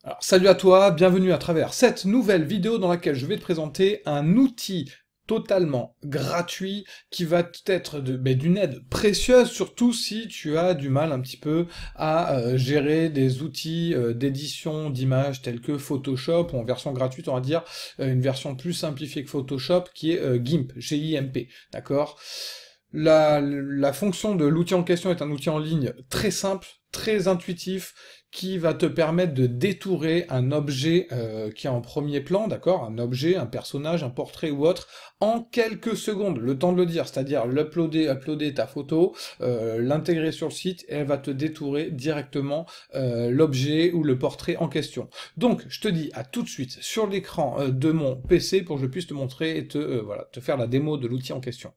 Alors, salut à toi, bienvenue à travers cette nouvelle vidéo dans laquelle je vais te présenter un outil totalement gratuit qui va être d'une aide précieuse, surtout si tu as du mal un petit peu à gérer des outils d'édition d'images tels que Photoshop, ou en version gratuite, on va dire, une version plus simplifiée que Photoshop, qui est GIMP, G-I-M-P, d'accord? La fonction de l'outil en question est un outil en ligne très simple, très intuitif, qui va te permettre de détourer un objet qui est en premier plan, d'accord? Un objet, un personnage, un portrait ou autre, en quelques secondes, le temps de le dire, c'est-à-dire uploader ta photo, l'intégrer sur le site, et elle va te détourer directement l'objet ou le portrait en question. Donc, je te dis à tout de suite sur l'écran de mon PC pour que je puisse te montrer et te faire la démo de l'outil en question.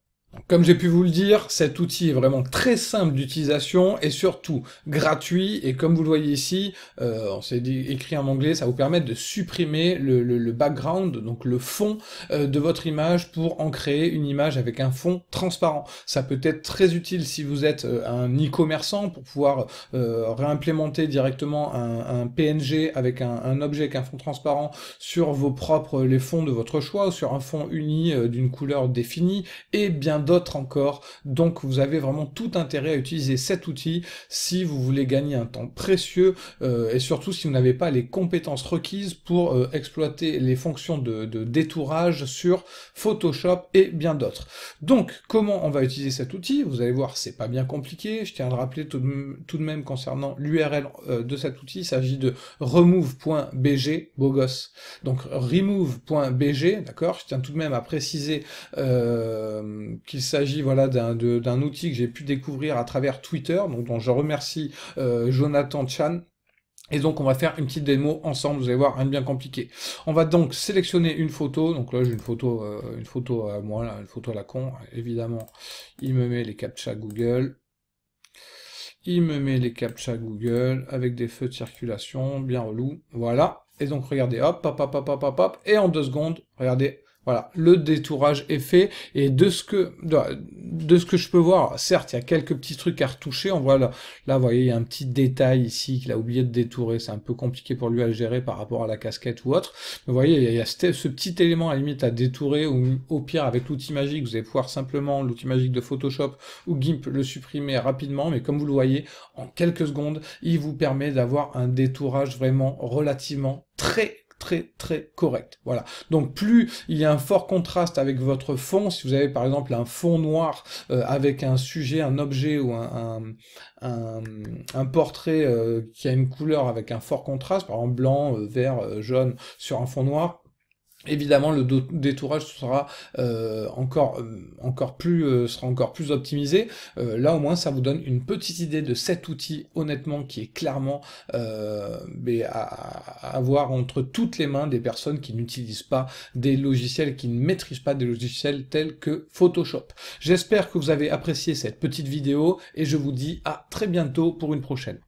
Comme j'ai pu vous le dire, cet outil est vraiment très simple d'utilisation et surtout gratuit, et comme vous le voyez ici, écrit en anglais, ça vous permet de supprimer le background, donc le fond de votre image, pour en créer une image avec un fond transparent. Ça peut être très utile si vous êtes un e-commerçant pour pouvoir réimplémenter directement un PNG avec un objet avec un fond transparent sur les fonds de votre choix, ou sur un fond uni d'une couleur définie, et bien d'autres encore. Donc vous avez vraiment tout intérêt à utiliser cet outil si vous voulez gagner un temps précieux et surtout si vous n'avez pas les compétences requises pour exploiter les fonctions de détourage sur Photoshop et bien d'autres. Donc comment on va utiliser cet outil? Vous allez voir, c'est pas bien compliqué. Je tiens à le rappeler tout de même concernant l'URL de cet outil. Il s'agit de remove.bg, beau gosse. Donc remove.bg, d'accord? Je tiens tout de même à préciser qu'il s'agit voilà d'un outil que j'ai pu découvrir à travers Twitter, donc dont je remercie Jonathan Chan. Et donc on va faire une petite démo ensemble, vous allez voir, rien de bien compliqué. On va donc sélectionner une photo, donc là j'ai une photo à moi, là, une photo à la con, évidemment, il me met les captcha Google, avec des feux de circulation, bien relou, voilà. Et donc regardez, hop, hop, hop, hop, hop, hop, hop, et en 2 secondes, regardez, voilà, le détourage est fait, et de ce que je peux voir, certes, il y a quelques petits trucs à retoucher, on voit là, vous voyez, il y a un petit détail ici qu'il a oublié de détourer, c'est un peu compliqué pour lui à le gérer par rapport à la casquette ou autre, mais vous voyez, il y a ce petit élément à la limite à détourer, ou au pire, avec l'outil magique, vous allez pouvoir simplement, l'outil magique de Photoshop ou GIMP, le supprimer rapidement, mais comme vous le voyez, en quelques secondes, il vous permet d'avoir un détourage vraiment relativement très correct. Voilà. Donc plus il y a un fort contraste avec votre fond, si vous avez par exemple un fond noir avec un sujet, un objet ou un portrait qui a une couleur avec un fort contraste, par exemple blanc, vert, jaune sur un fond noir, évidemment, le détourage sera encore plus optimisé. Là, au moins, ça vous donne une petite idée de cet outil, honnêtement, qui est clairement à avoir entre toutes les mains des personnes qui n'utilisent pas des logiciels, qui ne maîtrisent pas des logiciels tels que Photoshop. J'espère que vous avez apprécié cette petite vidéo et je vous dis à très bientôt pour une prochaine.